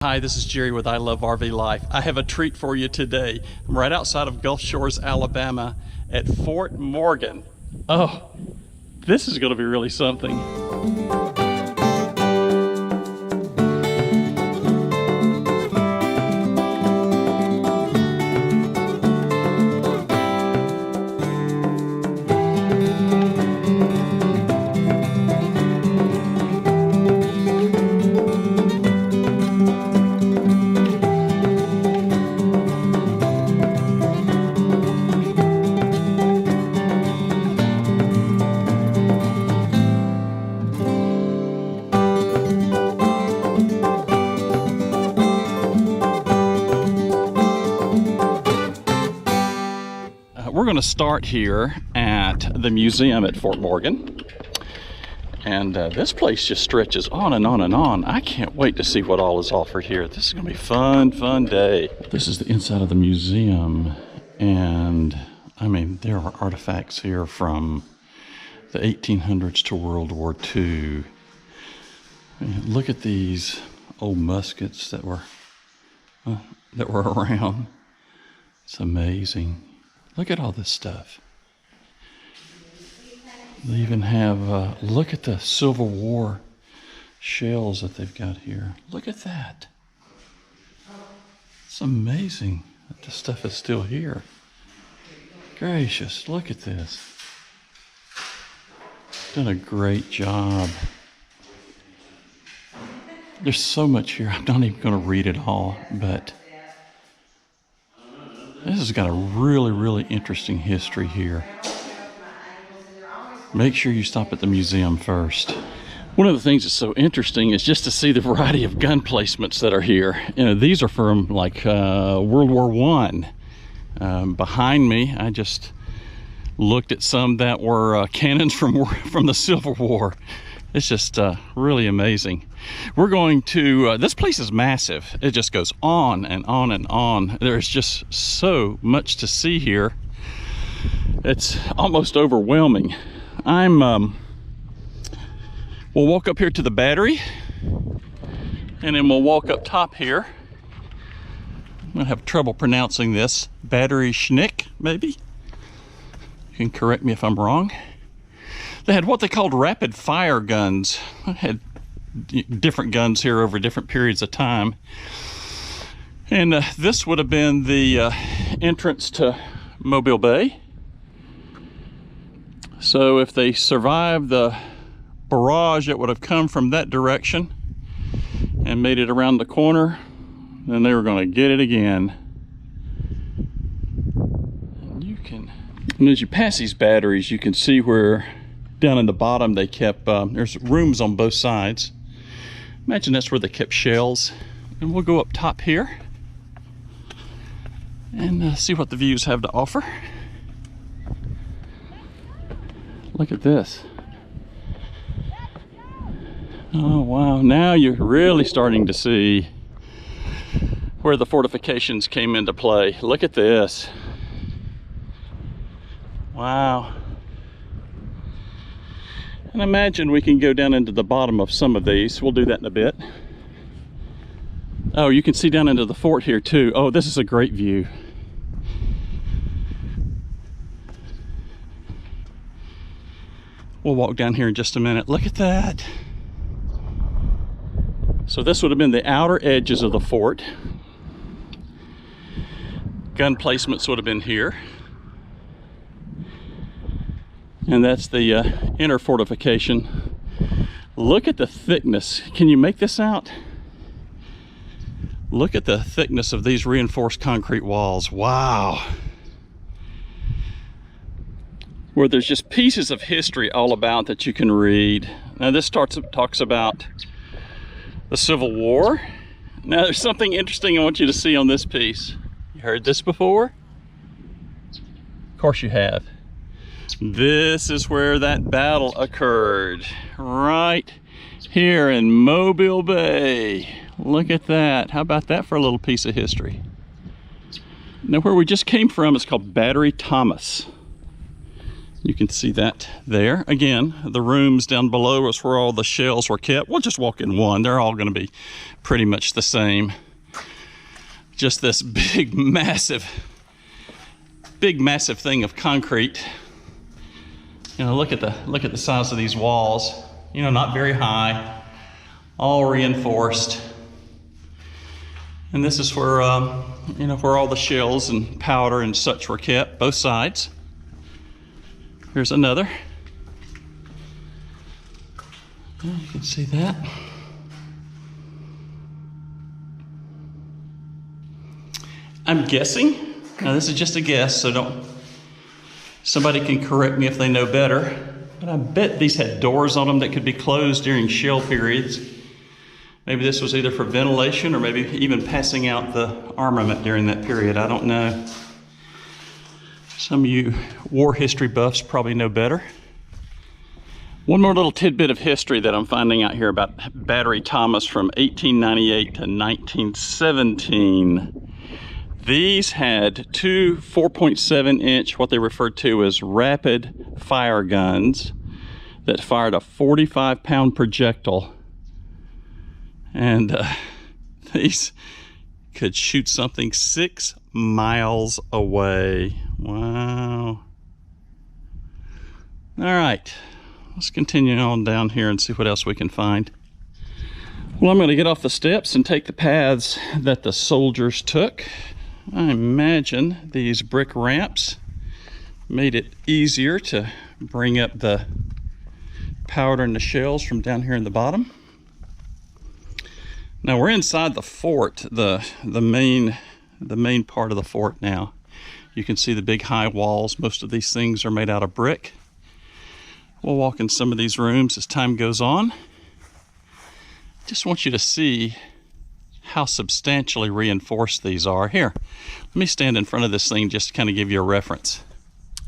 Hi, this is Jerry with I Love RV Life. I have a treat for you today. I'm right outside of Gulf Shores, Alabama at Fort Morgan. Oh, this is going to be really something. We're going to start here at the museum at Fort Morgan, and this place just stretches on and on and on. I can't wait to see what all is offered here. This is going to be a fun day. This is the inside of the museum, and I mean, there are artifacts here from the 1800s to World War II. Look at these old muskets that were around. It's amazing. Look at all this stuff. They even have, look at the Civil War shells that they've got here. Look at that. It's amazing that this stuff is still here. Gracious, look at this. Done a great job. There's so much here. I'm not even going to read it all, but this has got a really interesting history here. Make sure you stop at the museum first. One of the things that's so interesting is just to see the variety of gun placements that are here. You know, these are from like World War I. Behind me, I just looked at some that were cannons from the Civil War. It's just really amazing. We're going to, this place is massive. It just goes on and on and on. There's just so much to see here. It's almost overwhelming. We'll walk up here to the battery, and then we'll walk up top here. I'm gonna have trouble pronouncing this. Battery Schnick, maybe? You can correct me if I'm wrong. They had what they called rapid fire guns. They had different guns here over different periods of time. And this would have been the entrance to Mobile Bay. So if they survived the barrage that would have come from that direction and made it around the corner, then they were going to get it again. And as you pass these batteries, you can see where down in the bottom they kept, there's rooms on both sides. Imagine that's where they kept shells. And we'll go up top here and see what the views have to offer. Look at this. Oh wow, now you're really starting to see where the fortifications came into play. Look at this. Wow. And imagine we can go down into the bottom of some of these. We'll do that in a bit. Oh, you can see down into the fort here too. Oh, this is a great view. We'll walk down here in just a minute. Look at that. So this would have been the outer edges of the fort. Gun placements would have been here. And that's the inner fortification. Look at the thickness. Can you make this out? Look at the thickness of these reinforced concrete walls. Wow. Where there's just pieces of history all about that you can read. Now this talks about the Civil War. Now there's something interesting I want you to see on this piece. You heard this before? Of course you have. This is where that battle occurred, right here in Mobile Bay. Look at that. How about that for a little piece of history? Now where we just came from is called Battery Thomas. You can see that there. Again, the rooms down below is where all the shells were kept. We'll just walk in one. They're all going to be pretty much the same. Just this big, massive thing of concrete. You know, look at the size of these walls. You know, not very high, all reinforced. And this is where, you know, where all the shells and powder and such were kept, both sides. Here's another. You can see that. I'm guessing, now this is just a guess, so somebody can correct me if they know better, but I bet these had doors on them that could be closed during shell periods. Maybe this was either for ventilation or maybe even passing out the armament during that period. I don't know. Some of you war history buffs probably know better. One more little tidbit of history that I'm finding out here about Battery Thomas from 1898 to 1917. These had two 4.7 inch, what they referred to as rapid fire guns that fired a 45-pound projectile. And these could shoot something 6 miles away. Wow. All right, let's continue on down here and see what else we can find. Well, I'm going to get off the steps and take the paths that the soldiers took. I imagine these brick ramps made it easier to bring up the powder and the shells from down here in the bottom. Now we're inside the fort, the main part of the fort now. You can see the big high walls. Most of these things are made out of brick. We'll walk in some of these rooms as time goes on. Just want you to see how substantially reinforced these are. Here, let me stand in front of this thing just to kind of give you a reference.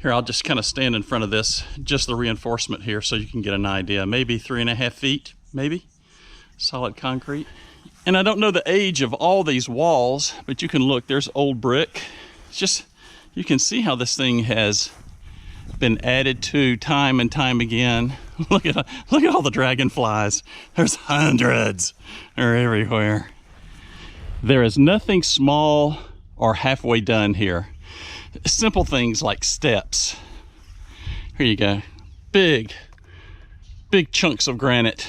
Here, I'll just kind of stand in front of this, just the reinforcement here, so you can get an idea. Maybe 3.5 feet, maybe, solid concrete. And I don't know the age of all these walls, but you can look, there's old brick. It's just, you can see how this thing has been added to time and time again. Look at all the dragonflies. There's hundreds. They're everywhere. There is nothing small or halfway done here. Simple things like steps. Here you go. Big chunks of granite.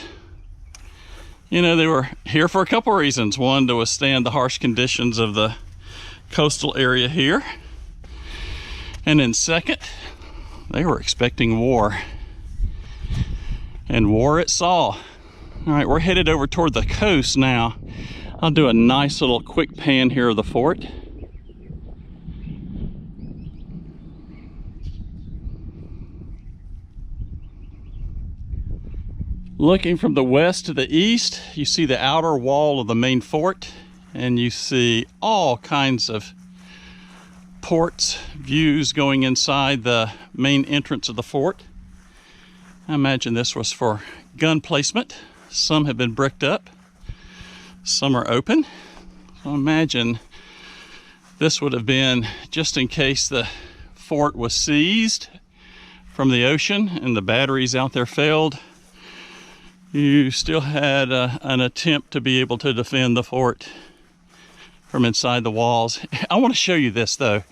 You know, they were here for a couple reasons. One, to withstand the harsh conditions of the coastal area here. And then second, they were expecting war. And war it saw. All right, we're headed over toward the coast now. I'll do a nice little quick pan here of the fort. Looking from the west to the east, you see the outer wall of the main fort, and you see all kinds of ports, views going inside the main entrance of the fort. I imagine this was for gun placement. Some have been bricked up. Some are open. So imagine this would have been just in case the fort was seized from the ocean and the batteries out there failed. You still had an attempt to be able to defend the fort from inside the walls. I want to show you this though,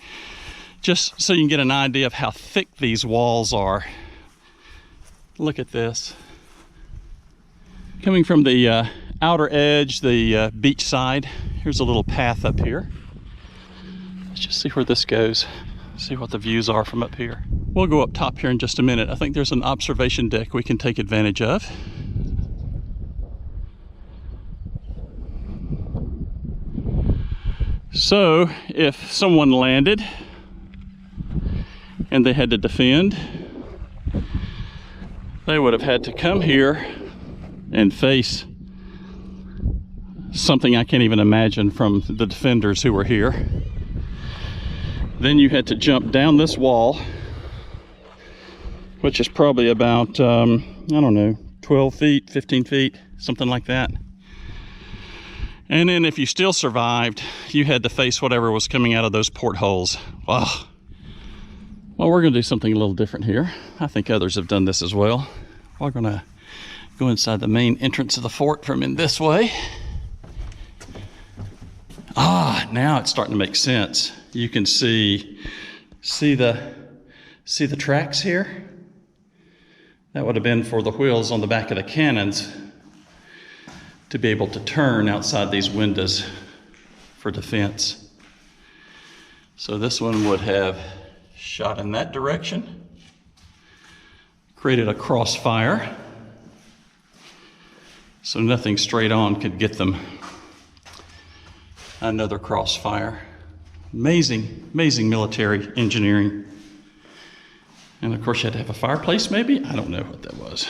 just so you can get an idea of how thick these walls are. Look at this. Coming from the outer edge, the beach side, here's a little path up here. Let's just see where this goes. See what the views are from up here. We'll go up top here in just a minute. I think there's an observation deck we can take advantage of. So if someone landed and they had to defend, they would have had to come here and face something I can't even imagine from the defenders who were here. Then you had to jump down this wall, which is probably about, I don't know, 12 feet, 15 feet, something like that. And then if you still survived, you had to face whatever was coming out of those portholes. Wow. Well, we're going to do something a little different here. I think others have done this as well. We're going to go inside the main entrance of the fort from in this way. Ah, now it's starting to make sense. You can see the tracks here? That would have been for the wheels on the back of the cannons to be able to turn outside these windows for defense. So this one would have shot in that direction, created a crossfire, so nothing straight on could get them. Another crossfire. Amazing, amazing military engineering. And of course you had to have a fireplace maybe? I don't know what that was.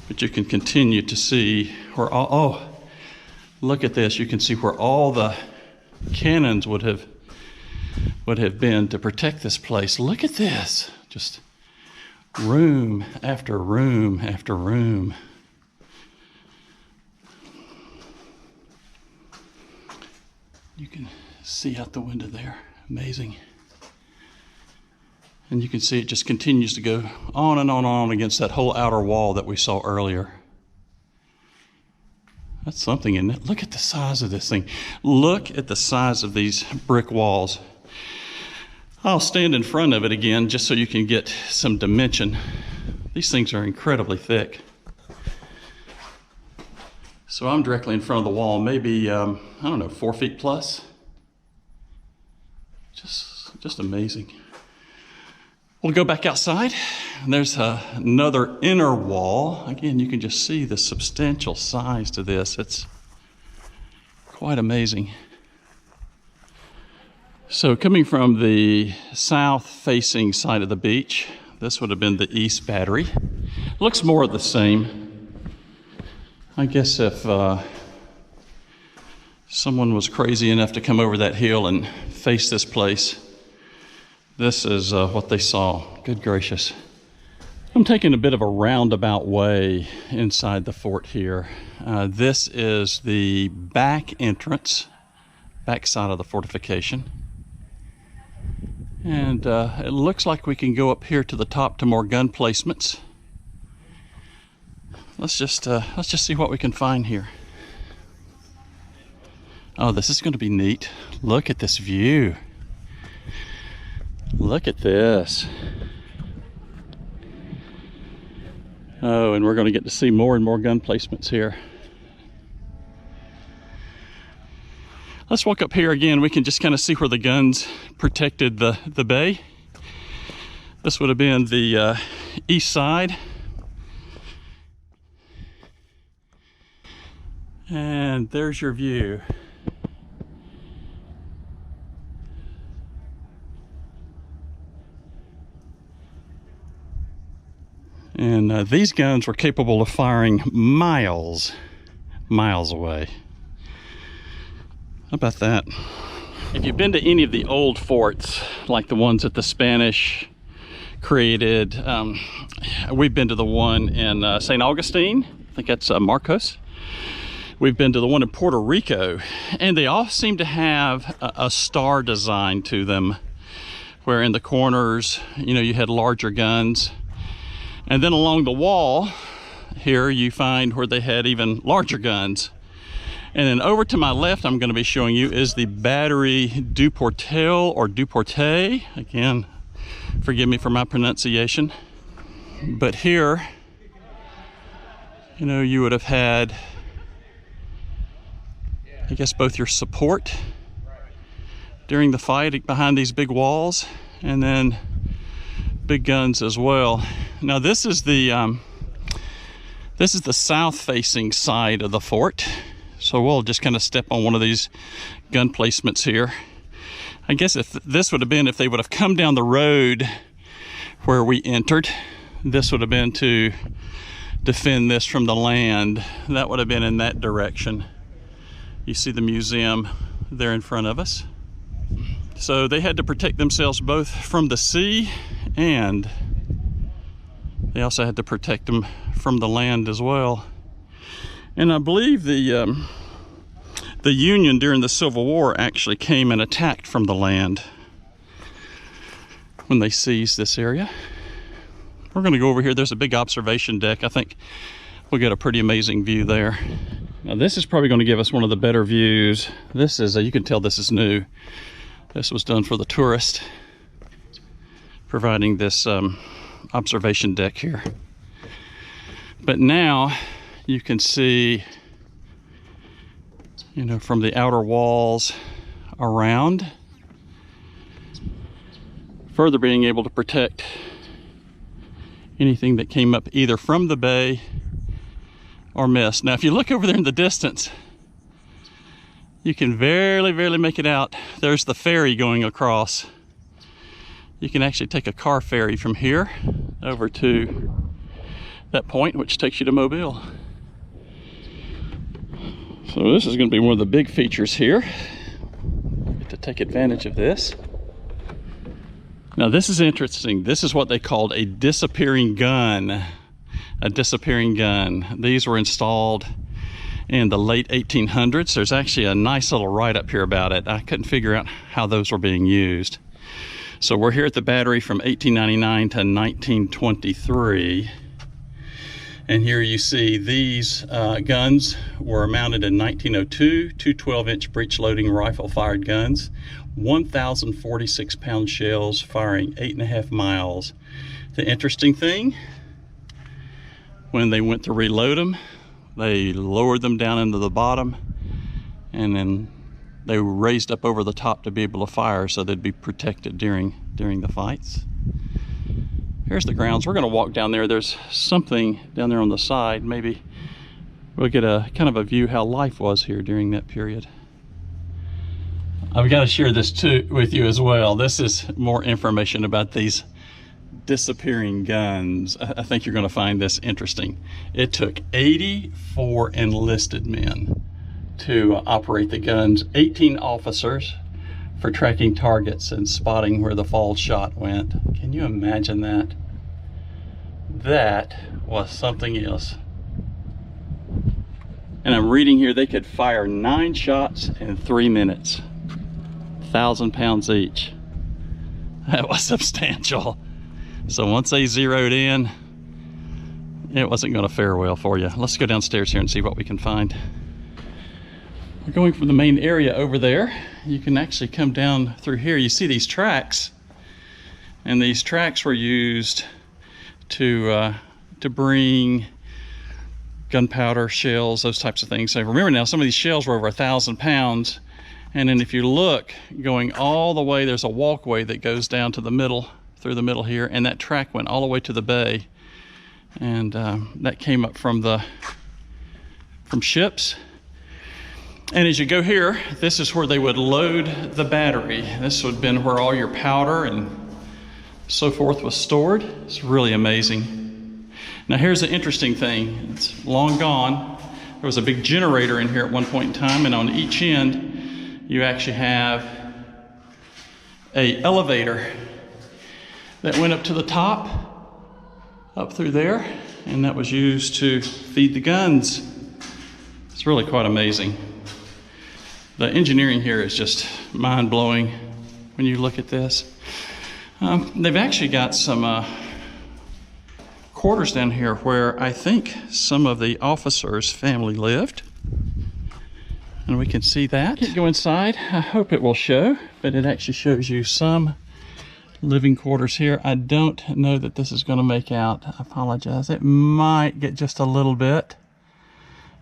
But you can continue to see where oh, look at this. You can see where all the cannons would have been to protect this place. Look at this. Just room after room after room. You can see out the window there. Amazing. And you can see it just continues to go on and on and on against that whole outer wall that we saw earlier. That's something, isn't it? Look at the size of this thing. Look at the size of these brick walls. I'll stand in front of it again just so you can get some dimension. These things are incredibly thick. So I'm directly in front of the wall, maybe, I don't know, 4 feet plus. Just amazing. We'll go back outside. There's another inner wall. Again, you can just see the substantial size to this. It's quite amazing. So coming from the south-facing side of the beach, this would have been the east battery. Looks more of the same. I guess if someone was crazy enough to come over that hill and face this place, this is what they saw. Good gracious. I'm taking a bit of a roundabout way inside the fort here. This is the back entrance, back side of the fortification. And it looks like we can go up here to the top to more gun placements. Let's just see what we can find here. Oh, this is going to be neat. Look at this view. Look at this. Oh, and we're going to get to see more and more gun placements here. Let's walk up here again. We can just kind of see where the guns protected the bay. This would have been the east side. And there's your view. And these guns were capable of firing miles away. How about that? If you've been to any of the old forts, like the ones that the Spanish created, we've been to the one in St. Augustine. I think that's Marcos. We've been to the one in Puerto Rico, and they all seem to have a star design to them, where in the corners, you know, you had larger guns. And then along the wall here, you find where they had even larger guns. And then over to my left, I'm going to be showing you is the Battery du Portel or du Porte. Again, forgive me for my pronunciation. But here, you know, you would have had, I guess, both your support during the fight behind these big walls, and then big guns as well. Now this is the south-facing side of the fort. So we'll just kind of step on one of these gun placements here. I guess if this would have been, if they would have come down the road where we entered, this would have been to defend this from the land. That would have been in that direction. You see the museum there in front of us. So they had to protect themselves both from the sea, and they also had to protect them from the land as well. And I believe the Union during the Civil War actually came and attacked from the land. when they seized this area. We're going to go over here. There's a big observation deck. I think we'll get a pretty amazing view there. Now this is probably going to give us one of the better views. This is, you can tell this is new. This was done for the tourist, providing this observation deck here. But now you can see, you know, from the outer walls around, further being able to protect anything that came up either from the bay or missed. Now if you look over there in the distance, you can barely make it out. There's the ferry going across. You can actually take a car ferry from here over to that point, which takes you to Mobile. So this is going to be one of the big features here. Get to take advantage of this. Now this is interesting. This is what they called a disappearing gun. A disappearing gun. These were installed in the late 1800s. There's actually a nice little write-up here about it. I couldn't figure out how those were being used. So we're here at the battery from 1899 to 1923. And here you see these guns were mounted in 1902, two 12-inch breech-loading rifle-fired guns, 1,046-pound shells firing 8.5 miles. The interesting thing, when they went to reload them, they lowered them down into the bottom, and then they were raised up over the top to be able to fire, so they'd be protected during the fights. Here's the grounds. We're going to walk down there. There's something down there on the side. Maybe we'll get a kind of a view how life was here during that period. I've got to share this too with you as well. This is more information about these disappearing guns. I think you're going to find this interesting. It took 84 enlisted men to operate the guns, 18 officers for tracking targets and spotting where the fall shot went. Can you imagine that? That was something else. And I'm reading here they could fire 9 shots in 3 minutes, 1,000 pounds each. That was substantial. So once they zeroed in, it wasn't going to fare well for you. Let's go downstairs here and see what we can find. We're going from the main area over there. You can actually come down through here. You see these tracks, and these tracks were used to bring gunpowder, shells, those types of things. So remember now, some of these shells were over 1,000 pounds. And then if you look, going all the way, there's a walkway that goes down to the middle, through the middle here, and that track went all the way to the bay. And that came up from ships. And as you go here, this is where they would load the battery. This would have been where all your powder and so forth was stored. It's really amazing. Now here's the interesting thing. It's long gone. There was a big generator in here at one point in time, and on each end, you actually have an elevator that went up to the top, up through there, and that was used to feed the guns. It's really quite amazing. The engineering here is just mind-blowing when you look at this. They've actually got some quarters down here where I think some of the officers' family lived. And we can see that. Can't go inside. I hope it will show, but it actually shows you some living quarters here. I don't know that this is going to make out. I apologize. It might get just a little bit,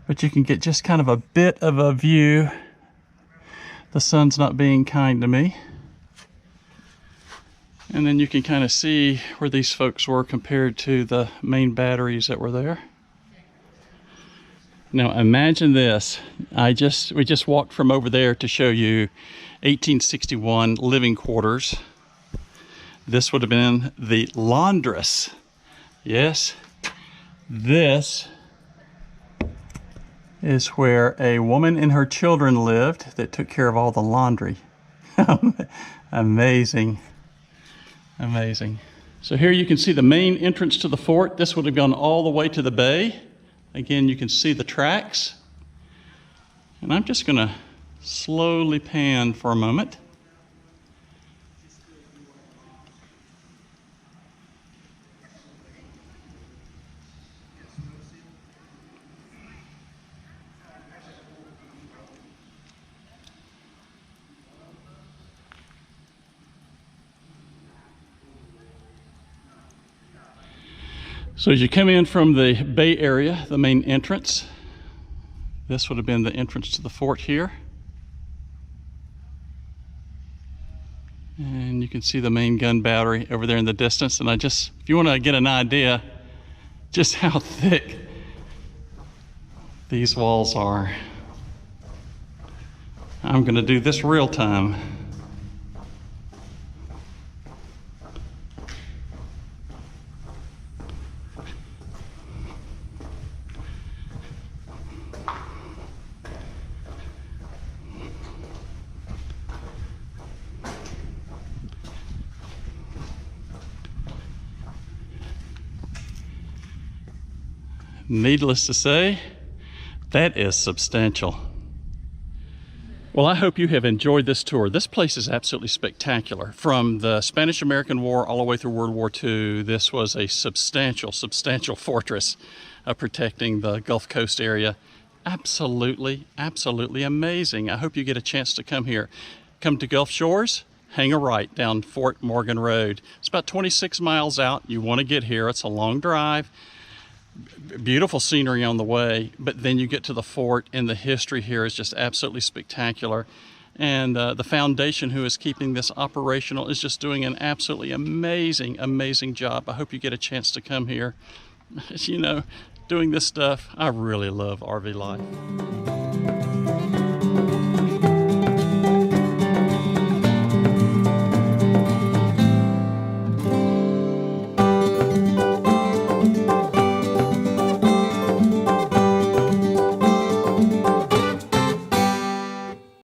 but you can get just kind of a bit of a view. The sun's not being kind to me. And then you can kind of see where these folks were compared to the main batteries that were there. Now imagine this. We just walked from over there to show you 1861 living quarters. This would have been the laundress. Yes, this is where a woman and her children lived that took care of all the laundry. Amazing. Amazing. So here you can see the main entrance to the fort. This would have gone all the way to the bay. Again, you can see the tracks. And I'm just going to slowly pan for a moment. So as you come in from the bay area, the main entrance, this would have been the entrance to the fort here. And you can see the main gun battery over there in the distance. And if you want to get an idea just how thick these walls are, I'm going to do this real time. Needless to say, that is substantial. Well, I hope you have enjoyed this tour. This place is absolutely spectacular. From the Spanish-American War all the way through World War II, this was a substantial fortress protecting the Gulf Coast area. Absolutely, absolutely amazing. I hope you get a chance to come here. Come to Gulf Shores, hang a right down Fort Morgan Road. It's about 26 miles out. You want to get here. It's a long drive. Beautiful scenery on the way, but then you get to the fort, and the history here is just absolutely spectacular. And the foundation who is keeping this operational is just doing an absolutely amazing job. I hope you get a chance to come here. You know, doing this stuff, I really love RV life.